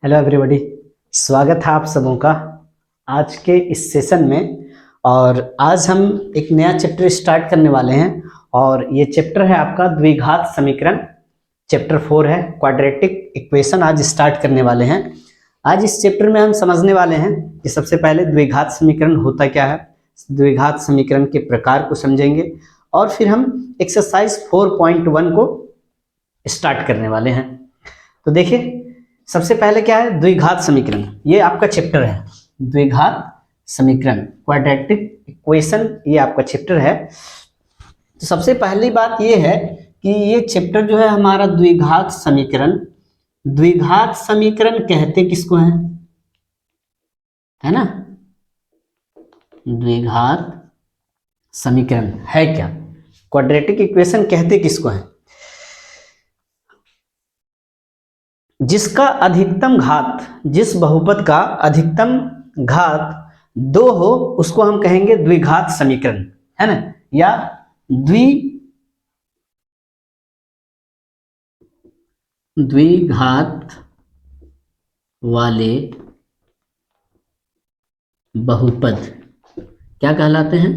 Hello everybody, स्वागत है आप सबों का आज के इस सेशन में। और आज हम एक नया चैप्टर स्टार्ट करने वाले हैं और ये चैप्टर है आपका द्विघात समीकरण। चैप्टर 4 है क्वाड्रेटिक इक्वेशन। आज स्टार्ट करने वाले हैं। आज इस चैप्टर में हम समझने वाले हैं कि सबसे पहले द्विघात समीकरण होता क्या है, द्विघात समीकरण के प्रकार को समझेंगे और फिर हम एक्सरसाइज 4.1 को स्टार्ट करने वाले हैं। तो देखिए, सबसे पहले क्या है द्विघात समीकरण। ये आपका चैप्टर है द्विघात समीकरण, क्वाड्रेटिक इक्वेशन, ये आपका चैप्टर है। तो सबसे पहली बात ये है कि ये चैप्टर जो है हमारा द्विघात समीकरण। द्विघात समीकरण कहते किसको है ना? द्विघात समीकरण है क्या? क्वाड्रेटिक इक्वेशन कहते किसको है? जिसका अधिकतम घात, जिस बहुपद का अधिकतम घात 2 हो उसको हम कहेंगे द्विघात समीकरण, है ना? या द्विघात वाले बहुपद क्या कहलाते हैं?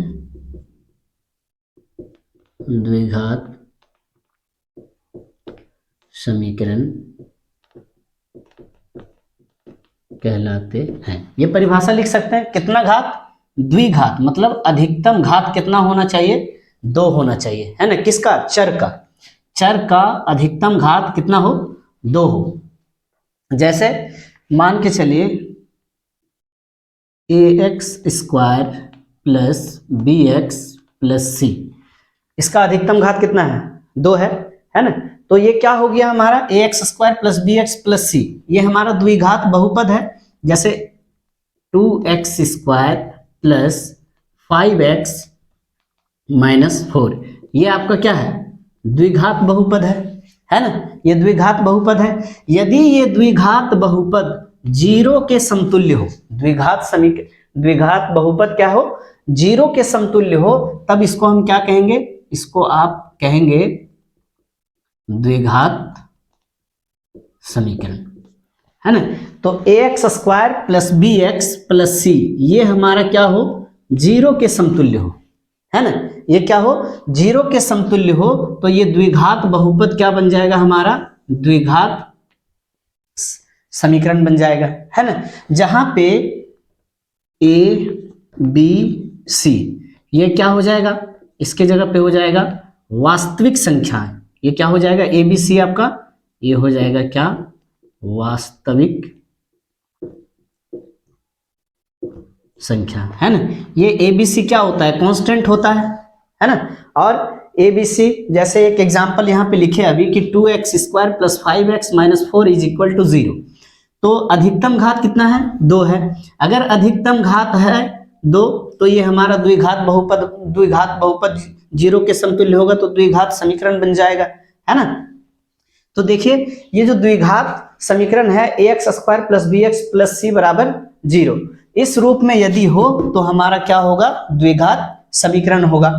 द्विघात समीकरण कहलाते हैं। ये परिभाषा लिख सकते हैं। कितना घात? द्विघात, मतलब अधिकतम घात कितना होना चाहिए? 2 होना चाहिए, है ना? किसका? चर का। चर का अधिकतम घात कितना हो? 2 हो। जैसे मान के चलिए ax² plus bx plus c, इसका अधिकतम घात कितना है? 2 है ना? तो ये क्या हो गया हमारा? ax² plus bx plus c, ये हमारा द्विघात बहुपद है। जैसे 2x² प्लस 5x माइनस 4, ये आपका क्या है? द्विघात बहुपद है ना? ये द्विघात बहुपद है। यदि ये द्विघात बहुपद 0 के समतुल्य हो, द्विघात बहुपद क्या हो? 0 के समतुल्य हो, तब इसको हम क्या कहेंगे? इसको आप कहेंगे द्विघात समीकरण, है ना? तो ax² plus bx plus c, ये हमारा क्या हो? 0 के समतुल्य हो, है ना? ये क्या हो? 0 के समतुल्य हो, तो ये द्विघात बहुपद क्या बन जाएगा हमारा? द्विघात समीकरण बन जाएगा, है ना? जहां पे a b c ये क्या हो जाएगा? इसके जगह पे हो जाएगा वास्तविक संख्याएं। ये क्या हो जाएगा? a b c आपका ये हो जाएगा क्या? वास्तविक संख्या, है ना? ये ABC क्या होता है? कांस्टेंट होता है ना? और ABC जैसे एक एग्जांपल यहाँ पे लिखे अभी कि 2x² plus 5x minus 4 is equal to 0। तो अधिकतम घात कितना है? 2 है। अगर अधिकतम घात है 2, तो ये हमारा द्विघात बहुपद 0 के समतुल्य होगा, तो द्विघात समीकरण बन जाएगा, है ना? तो देखिए, ये जो द्विघात समीकरण है ax² plus bx plus c बराबर 0, इस रूप में यदि हो तो हमारा क्या होगा? द्विघात समीकरण होगा।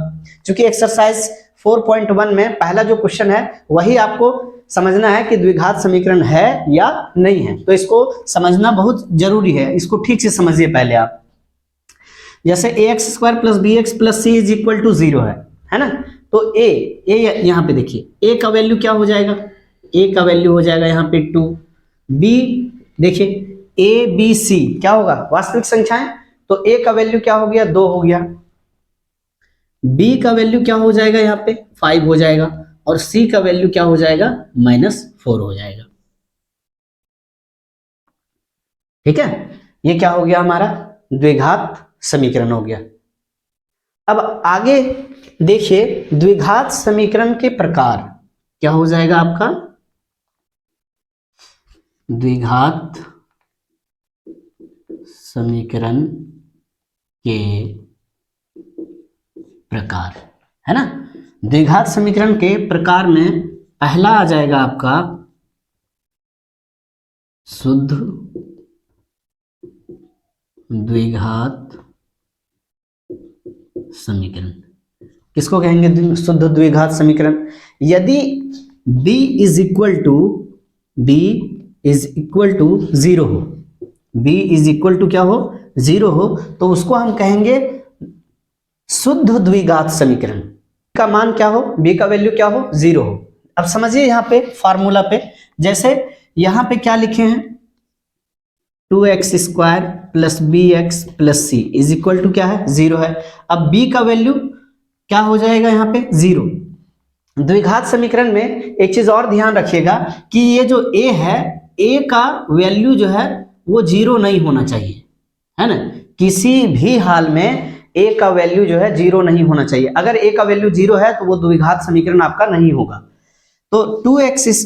क्योंकि एक्सरसाइज 4.1 में पहला जो क्वेश्चन है वही आपको समझना है कि द्विघात समीकरण है या नहीं है, तो इसको समझना बहुत जरूरी है। इसको ठीक से समझिए पहले आप। जैसे ax² plus bx plus c is equal to 0 है ना? तो a यहाँ पे देखिए, a का वैल्यू क्या हो जाएगा? a का वैल्यू हो जाएगा यहाँ पे 2। b देखिए a b c क्या होगा? वास्तविक संख्याएं। तो a का वैल्यू क्या हो गया? 2 हो गया। b का वैल्यू क्या हो जाएगा? यहाँ पे 5 हो जाएगा। और c का वैल्यू क्या हो जाएगा? -4 हो जाएगा। ठीक है, ये क्या हो गया? हमारा द्विघात समीकरण हो गया। अब आगे देखिए, द्विघात समीकरण के प्रकार क्या हो जाएगा आपका? द्विघात समीकरण के प्रकार, है ना? द्विघात समीकरण के प्रकार में पहला आ जाएगा आपका शुद्ध द्विघात समीकरण। किसको कहेंगे शुद्ध द्विघात समीकरण? यदि b is equal to b is equal to 0 हो, b इज इक्वल टू क्या हो, 0 हो, तो उसको हम कहेंगे शुद्ध द्विघात समीकरण। का मान क्या हो, b का वैल्यू क्या हो, 0 हो। अब समझिए यहाँ पे फार्मूला पे, जैसे यहाँ पे क्या लिखे हैं, 2x² plus bx plus c is equal to क्या है, 0 है। अब b का वैल्यू क्या हो जाएगा यहाँ पे, 0। द्विघात समीकरण में एक चीज और ध्यान रखिएगा कि ये जो a है, a का वैल्यू जो है वो 0 नहीं होना चाहिए, है ना। किसी भी हाल में a का वैल्यू जो है 0 नहीं होना चाहिए। अगर a का वैल्यू 0 है तो वो द्विघात समीकरण आपका नहीं होगा। तो 2x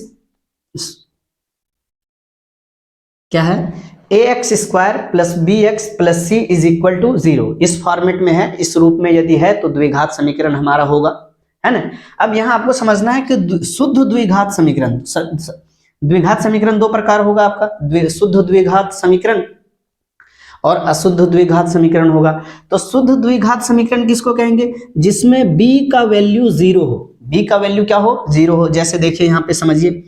क्या है, ax² plus bx plus c is equal to 0, इस फॉर्मेट में है, इस रूप में यदि है तो द्विघात समीकरण हमारा होगा, है ना। अब यहां आपको समझना है कि शुद्ध द्विघात समीकरण, द्विघात समीकरण दो प्रकार होगा आपका, शुद्ध द्विघात समीकरण और अशुद्ध द्विघात समीकरण होगा। तो शुद्ध द्विघात समीकरण किसको कहेंगे, जिसमें b का वैल्यू 0 हो, b का वैल्यू क्या हो, 0 हो। जैसे देखिए यहाँ पे समझिए,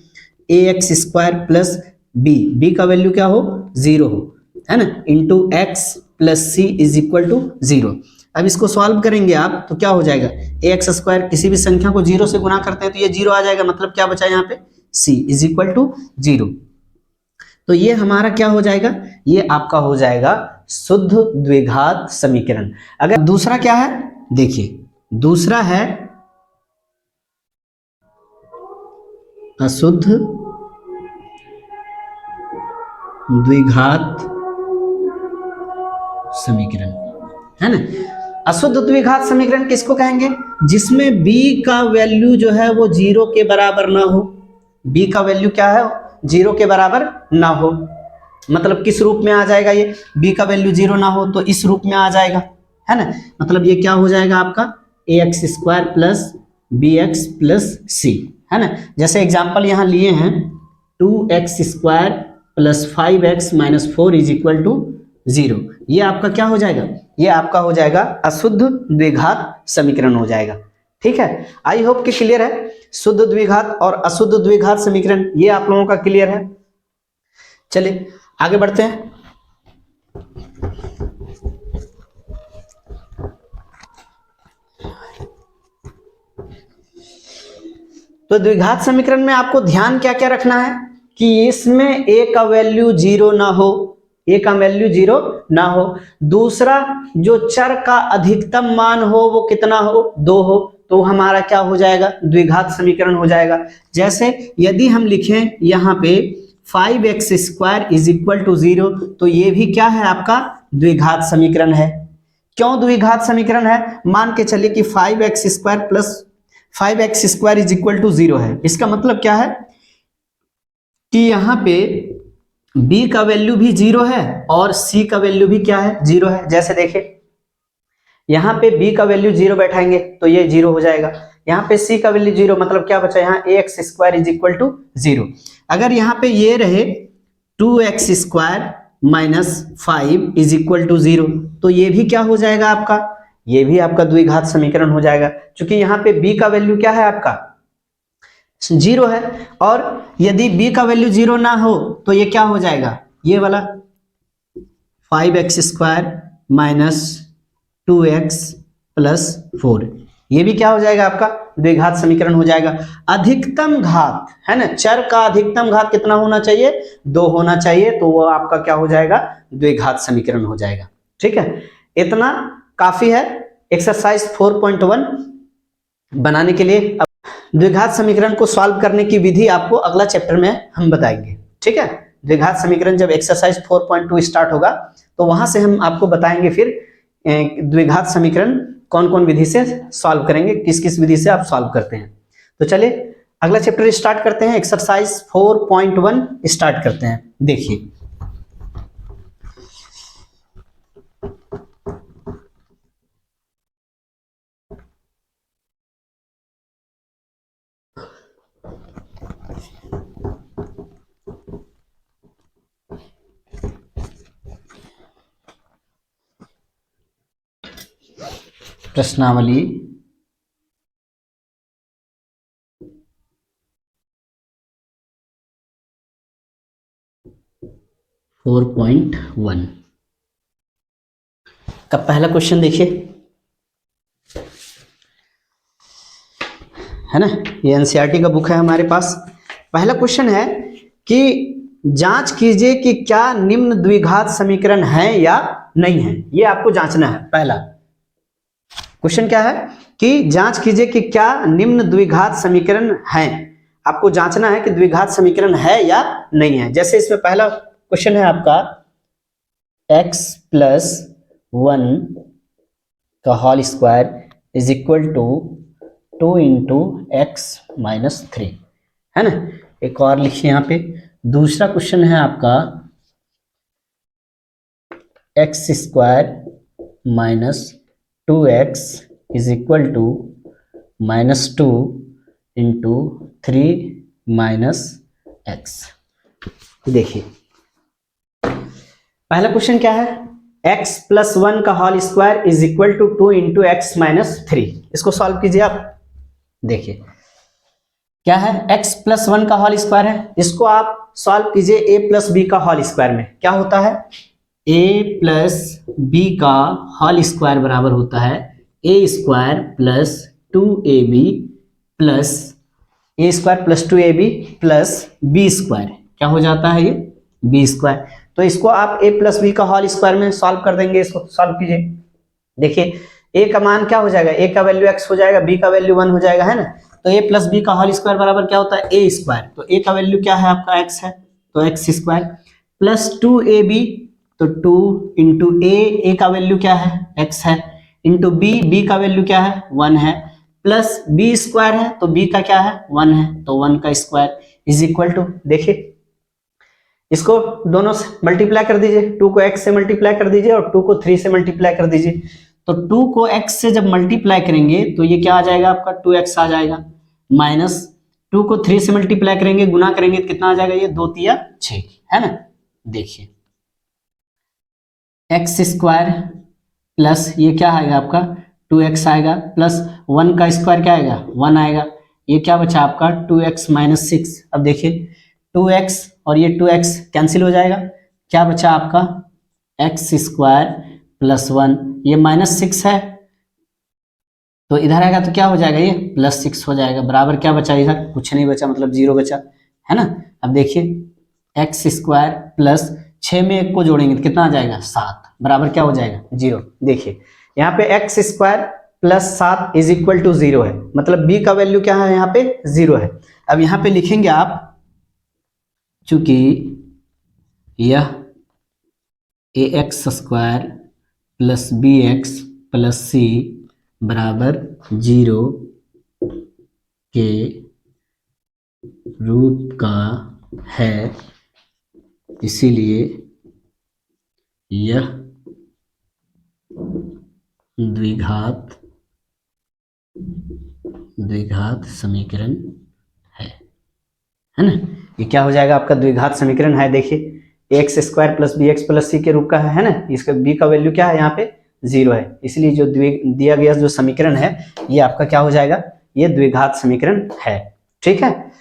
ax² प्लस b का वैल्यू क्या हो, 0 हो, है ना, into x plus c is equal to 0। अब इसको सॉल्व करेंगे आप तो क्या हो जाएगा, ax², किसी भी संख्या को 0 से गुना करते हैं तो ये 0 आ जाएगा, मतलब क्या बचा यहाँ पे, c इज इक्वल टू 0। तो ये हमारा क्या हो जाएगा, ये आपका हो जाएगा शुद्ध द्विघात समीकरण। अगर दूसरा क्या है, देखिए दूसरा है अशुद्ध द्विघात समीकरण, है ना। अशुद्ध द्विघात समीकरण किसको कहेंगे, जिसमें b का वैल्यू जो है वो 0 के बराबर ना हो, b का वैल्यू क्या है, 0 के बराबर ना हो। मतलब किस रूप में आ जाएगा ये, b का वैल्यू 0 ना हो तो इस रूप में आ जाएगा, है ना। मतलब ये क्या हो जाएगा आपका, ax² plus bx plus c, है ना। जैसे एग्जांपल यहाँ लिए हैं, 2x² plus 5x minus 4 is equal to 0, ये आपका क्या हो जाएगा, ये आपका हो जाएगा अशुद्ध द्विघात समीकरण हो जाएगा। ठीक है, आई होप कि क्लियर है, शुद्ध द्विघात और अशुद्ध द्विघात समीकरण ये आप लोगों का क्लियर है। चलिए आगे बढ़ते हैं। तो द्विघात समीकरण में आपको ध्यान क्या क्या रखना है कि इसमें a का वैल्यू 0 ना हो, a का वैल्यू 0 ना हो। दूसरा, जो चर का अधिकतम मान हो वो कितना हो, 2 हो, तो हमारा क्या हो जाएगा, द्विघात समीकरण हो जाएगा। जैसे यदि हम लिखें यहाँ पे 5x² इज इक्वल टू 0, तो ये भी क्या है आपका द्विघात समीकरण है। क्यों द्विघात समीकरण है, मान के चलिए कि 5x² plus 5x² is equal to 0 है। इसका मतलब क्या है कि यहाँ पे b का वैल्यू भी 0 है और c का वैल्यू भी क्या है, 0 है। जैसे देखिए यहाँ पे b का वैल्यू 0 बैठाएंगे तो ये 0 हो जाएगा, यहाँ पे c का वैल्यू 0, मतलब क्या बचा, यहाँ ax² इज इक्वल टू 0। अगर यहाँ पे ये रहे 2x² minus 5 is equal to 0, तो ये भी क्या हो जाएगा आपका, ये भी आपका द्विघात समीकरण हो जाएगा, क्योंकि यहाँ पे b का वैल्यू क्या है आपका, 0 है। और यदि b का वैल्यू 0 ना हो तो ये क्या हो जाएगा, ये वाला 5x² माइनस 2x प्लस 4, ये भी क्या हो जाएगा आपका द्विघात समीकरण हो जाएगा। अधिकतम घात, है ना, चर का अधिकतम घात कितना होना चाहिए, 2 होना चाहिए, तो वो आपका क्या हो जाएगा, द्विघात समीकरण हो जाएगा। ठीक है, इतना काफी है एक्सरसाइज 4.1 बनाने के लिए। अब द्विघात समीकरण को सॉल्व करने की विधि आपको अगला चैप्टर में हम बताएंगे। ठीक है, द्विघात समीकरण जब एक्सरसाइज 4.2 स्टार्ट होगा तो वहां से हम आपको बताएंगे फिर द्विघात समीकरण कौन कौन विधि से सॉल्व करेंगे, किस किस विधि से आप सॉल्व करते हैं। तो चलिए अगला चैप्टर स्टार्ट करते हैं, एक्सरसाइज 4.1 स्टार्ट करते हैं। देखिए प्रश्नावली 4.1 का पहला क्वेश्चन देखिए, है ना, ये एनसीईआरटी का बुक है हमारे पास। पहला क्वेश्चन है कि जांच कीजिए कि क्या निम्न द्विघात समीकरण है या नहीं है, ये आपको जांचना है। पहला क्वेश्चन क्या है कि जांच कीजिए कि क्या निम्न द्विघात समीकरण है, आपको जांचना है कि द्विघात समीकरण है या नहीं है। जैसे इसमें पहला क्वेश्चन है आपका x प्लस 1 का whole square is equal to 2 into x minus 3, है ना। एक और लिखिए यहाँ पे। दूसरा क्वेश्चन है आपका x square minus 2x is equal to minus 2 into 3 minus x. देखिए पहला क्वेश्चन क्या है, x प्लस 1 का whole square is equal to 2 into x minus 3। इसको सॉल्व कीजिए आप। देखिए क्या है, x प्लस 1 का होल स्क्वायर है, इसको आप सॉल्व कीजिए a प्लस बी का होल स्क्वायर में। क्या होता है, a प्लस बी का होल स्क्वायर बराबर होता है a square plus 2ab plus a square plus 2ab plus b square. क्या हो जाता है ये, b स्क्वायर। तो इसको आप a प्लस बी का होल स्क्वायर में सॉल्व कर देंगे। इसको सॉल्व कीजिए। देखिए a का मान क्या हो जाएगा, a का वैल्यू x हो जाएगा, b का वैल्यू 1 हो जाएगा, है ना। तो a प्लस बी का होल स्क्वायर बराबर क्या होता है, a स्क्वायर। तो a का वैल्यू क्या है आपका, x है, तो x स्क्वायर प्लस 2ab, तो 2 इंटू a का वैल्यू क्या है, x है, इंटू b का वैल्यू क्या है, 1 है, प्लस b स्क्वायर है, तो b का क्या है, 1 है, तो 1 का स्क्वायर इज इक्वल टू, देखिए इसको दोनों से मल्टीप्लाई कर दीजिए, 2 को x से मल्टीप्लाई कर दीजिए और 2 को 3 से मल्टीप्लाई कर दीजिए। तो 2 को x से जब मल्टीप्लाई करेंगे तो ये क्या आ जाएगा आपका, 2x आ जाएगा, माइनस 2 को 3 से मल्टीप्लाई करेंगे, गुना करेंगे तो कितना आ जाएगा, ये 2 तिया 6, है ना। देखिए एक्स स्क्वायर प्लस ये क्या आएगा आपका 2x आएगा, प्लस 1 का स्क्वायर क्या आएगा, 1 आएगा, ये क्या बचा आपका 2x माइनस 6। अब देखिए 2x और ये 2x कैंसिल हो जाएगा, क्या बचा आपका x स्क्वायर प्लस 1, ये माइनस 6 है तो इधर आएगा तो क्या हो जाएगा, ये प्लस 6 हो जाएगा, बराबर क्या बचा, इधर कुछ नहीं बचा, मतलब 0 बचा, है ना। अब देखिए एक्स स्क्वायर प्लस 6 में 1 को जोड़ेंगे तो कितना आ जाएगा, 7, बराबर क्या हो जाएगा, 0। देखिए यहाँ पे x square plus 7 is equal to 0 है, मतलब b का वैल्यू क्या है, यहाँ पे 0 है। अब यहाँ पे लिखेंगे आप, चूंकि यह ax square plus bx plus c बराबर 0 के रूप का है, इसीलिए यह द्विघात समीकरण है ना। ये क्या हो जाएगा आपका, द्विघात समीकरण है। देखिए x square plus b x plus c के रूप का है ना, इसका बी का वैल्यू क्या है, यहाँ पे 0 है, इसलिए जो दिया गया जो समीकरण है ये आपका क्या हो जाएगा, ये द्विघात समीकरण है, ठीक है।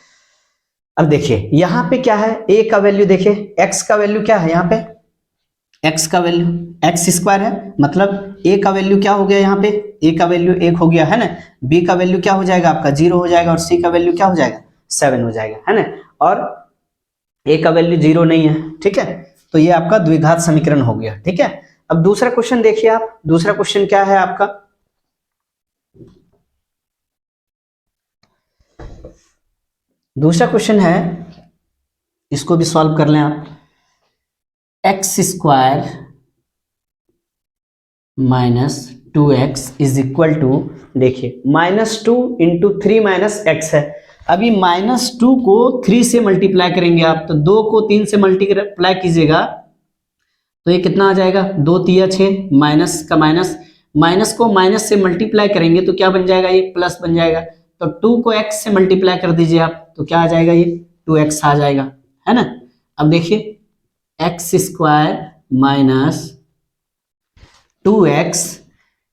अब देखिए यहाँ पे क्या है, a का वैल्यू देखिए, x का वैल्यू क्या है, यहाँ पे x का वैल्यू x स्क्वायर है, मतलब a का वैल्यू क्या हो गया, यहाँ पे a का वैल्यू 1 हो गया, है ना। b का वैल्यू क्या हो जाएगा आपका 0 हो जाएगा, और c का वैल्यू क्या हो जाएगा 7 हो जाएगा, है ना। और a का वैल्यू 0 नहीं है, ठीक है। तो ये आपका द्विघात समीकरण हो गया, ठीक है। अब दूसरा क्वेश्चन देखिए आप, दूसरा क्वेश्चन क्या है आपका, दूसरा क्वेश्चन है, इसको भी सॉल्व कर लें आप। X square minus 2x is equal to, देखिए -2 इंटू 3 माइनस एक्स है। अभी -2 को 3 से मल्टीप्लाई करेंगे आप, तो 2 को 3 से मल्टीप्लाई कीजिएगा तो ये कितना आ जाएगा, 2 तिया 6, माइनस का माइनस, माइनस को माइनस से मल्टीप्लाई करेंगे तो क्या बन जाएगा, ये प्लस बन जाएगा। तो 2 को x से मल्टीप्लाई कर दीजिए आप, तो क्या आ जाएगा, ये 2x आ जाएगा, है ना। अब देखिए एक्स स्क्वायर माइनस 2x,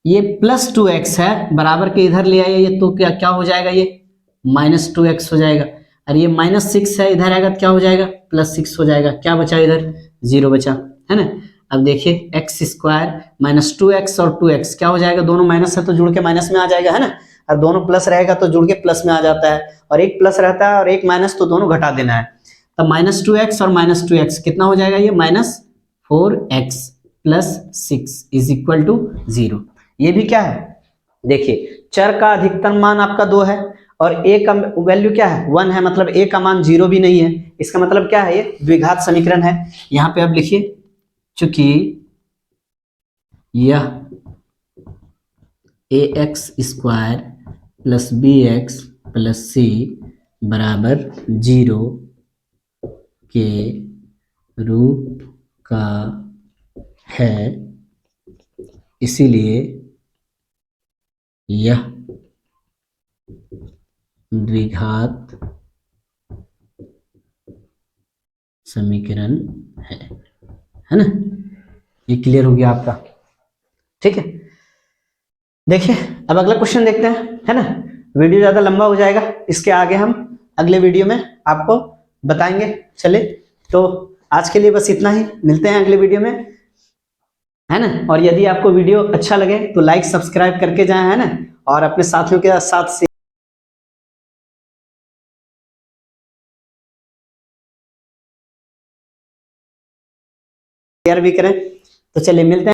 ये प्लस 2x है, बराबर के इधर ले आइए, ये तो क्या क्या हो जाएगा, ये -2x हो जाएगा। और ये -6 है, इधर आएगा तो क्या हो जाएगा, +6 हो जाएगा। क्या बचा इधर, 0 बचा, है ना। अब देखिए x स्क्वायर माइनस 2x और 2x क्या हो जाएगा, दोनों माइनस है तो जुड़ के माइनस में आ जाएगा, है ना। और दोनों प्लस रहेगा तो जुड़ के प्लस में आ जाता है, और एक प्लस रहता है और एक माइनस, तो दोनों घटा देना है। तब -2x और -2x कितना हो जाएगा, ये -4x + 6 इज इक्वल टू 0। ये भी क्या है, देखिए चर का अधिकतम मान आपका 2 है और a का वैल्यू क्या है, 1 है, मतलब a का मान 0 भी नहीं है। इसका मतलब क्या है, ये द्विघात समीकरण है। यहाँ पे अब लिखिए, चूंकि यह ax² + bx + c बराबर 0 के रूप का है, इसीलिए यह द्विघात समीकरण है ना। ये क्लियर हो गया आपका, ठीक है। देखिए अब अगला क्वेश्चन देखते हैं, है ना। वीडियो ज्यादा लंबा हो जाएगा, इसके आगे हम अगले वीडियो में आपको बताएंगे। चलिए तो आज के लिए बस इतना ही, मिलते हैं अगले वीडियो में, है ना। और यदि आपको वीडियो अच्छा लगे तो लाइक सब्सक्राइब करके जाएं, है ना, और अपने साथियों के साथ शेयर भी करें। तो चलिए मिलते हैं।